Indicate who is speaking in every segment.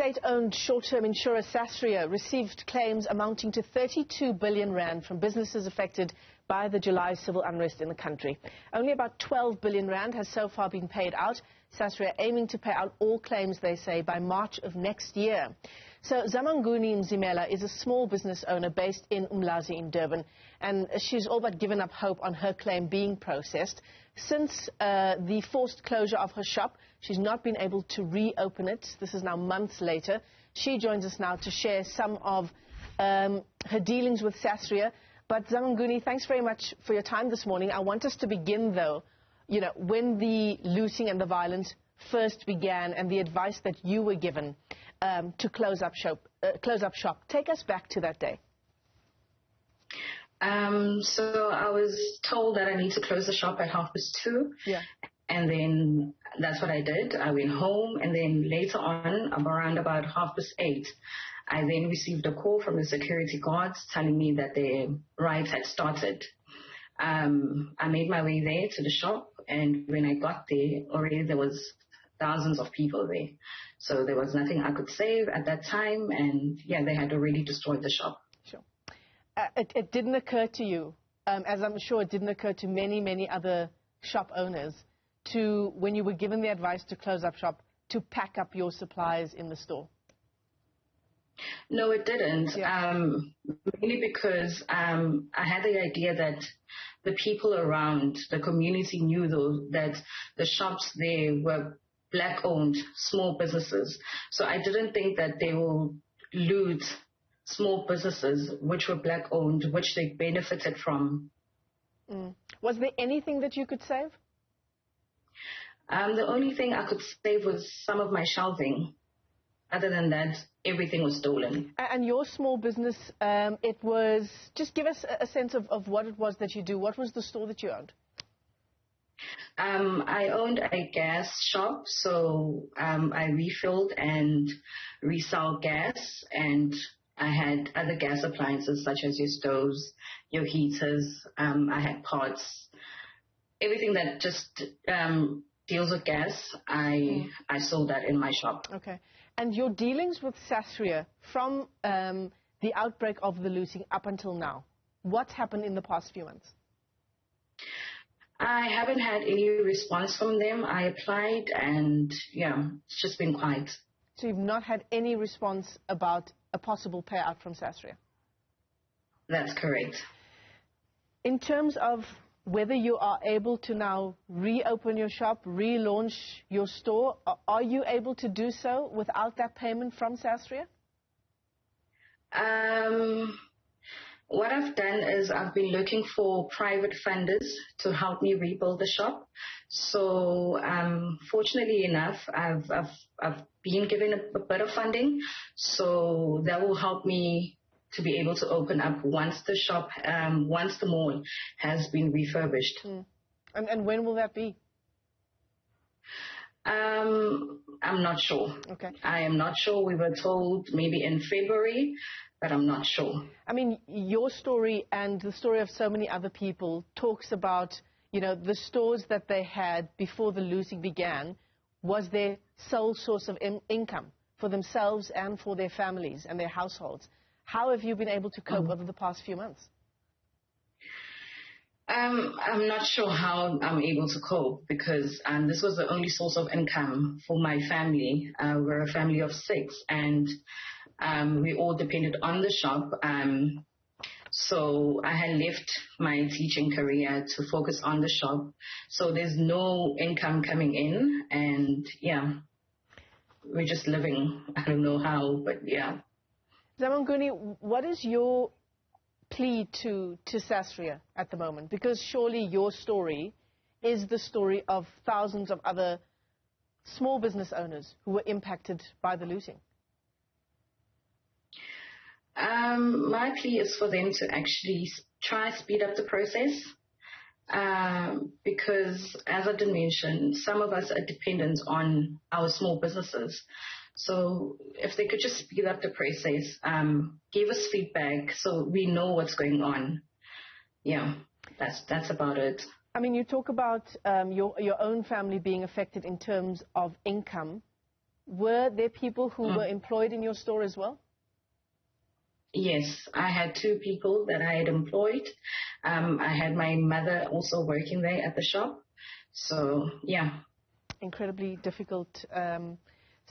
Speaker 1: state-owned short-term insurer SASRIA received claims amounting to 32 billion rand from businesses affected by the July civil unrest in the country. Only about 12 billion rand has so far been paid out. SASRIA aiming to pay out all claims, they say, by March of next year. So Zamanguni Mzimela is a small business owner based in Umlazi in Durban, and she's all but given up hope on her claim being processed. Since the forced closure of her shop, she's not been able to reopen it. This is now months later. She joins us now to share some of her dealings with SASRIA. But Zamanguni, thanks very much for your time this morning. I want us to begin, though, when the looting and the violence first began and the advice that you were given to close up shop. Take us back to that day.
Speaker 2: So I was told that I need to close the shop at 2:30.
Speaker 1: Yeah.
Speaker 2: And then that's what I did. I went home, and then later on, around about 8:30, I then received a call from the security guards telling me that the riots had started. I made my way there to the shop, and when I got there, already there was thousands of people there. So there was nothing I could save at that time, and yeah, they had already destroyed the shop.
Speaker 1: Sure. It didn't occur to you, as I'm sure it didn't occur to many, many other shop owners, when you were given the advice to close up shop, to pack up your supplies in the store?
Speaker 2: No, it didn't.
Speaker 1: Yeah.
Speaker 2: Mainly because I had the idea that the people around the community knew, though, that the shops there were black-owned small businesses. So I didn't think that they will loot small businesses which were black-owned, which they benefited from.
Speaker 1: Was there anything that you could save?
Speaker 2: The only thing I could save was some of my shelving. Other than that, everything was stolen. And
Speaker 1: your small business, it was, just give us a sense of what it was that you do. What was the store that you owned?
Speaker 2: I owned a gas shop, so I refilled and resell gas, and I had other gas appliances such as your stoves, your heaters. I had pots, everything that just deals with gas. I sold that in my shop.
Speaker 1: Okay. And your dealings with SASRIA from the outbreak of the looting up until now, what's happened in the past few months?
Speaker 2: I haven't had any response from them. I applied, and yeah, it's just been quiet.
Speaker 1: So you've not had any response about a possible payout from SASRIA?
Speaker 2: That's correct.
Speaker 1: In terms of whether you are able to now reopen your shop, relaunch your store, are you able to do so without that payment from SASRIA?
Speaker 2: What I've done is I've been looking for private funders to help me rebuild the shop. So fortunately enough, I've been given a bit of funding, so that will help me to be able to open up once the shop, once the mall has been refurbished.
Speaker 1: And when will that be?
Speaker 2: I'm not sure.
Speaker 1: Okay.
Speaker 2: I am not sure. We were told maybe in February, but I'm not sure.
Speaker 1: I mean, your story and the story of so many other people talks about, the stores that they had before the looting began was their sole source of income for themselves and for their families and their households. How have you been able to cope over the past few months?
Speaker 2: I'm not sure how I'm able to cope because this was the only source of income for my family. We're a family of 6, and we all depended on the shop. So I had left my teaching career to focus on the shop. So there's no income coming in, and yeah, we're just living. I don't know how, but yeah.
Speaker 1: Zamanguni, what is your plea to SASRIA at the moment? Because surely your story is the story of thousands of other small business owners who were impacted by the looting.
Speaker 2: My plea is for them to actually try to speed up the process because, as I did mention, some of us are dependent on our small businesses. So if they could just speed up the process, give us feedback so we know what's going on. Yeah, that's about it.
Speaker 1: I mean, you talk about your own family being affected in terms of income. Were there people who were employed in your store as well?
Speaker 2: Yes, I had 2 people that I had employed. I had my mother also working there at the shop. So, yeah.
Speaker 1: Incredibly difficult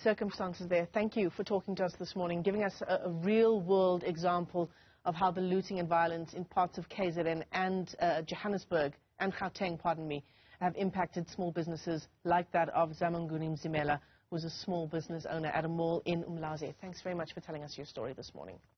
Speaker 1: circumstances there. Thank you for talking to us this morning, giving us a real-world example of how the looting and violence in parts of KZN and Johannesburg and Gauteng, pardon me, have impacted small businesses like that of Zamanguni Mzimela, who was a small business owner at a mall in Umlazi. Thanks very much for telling us your story this morning.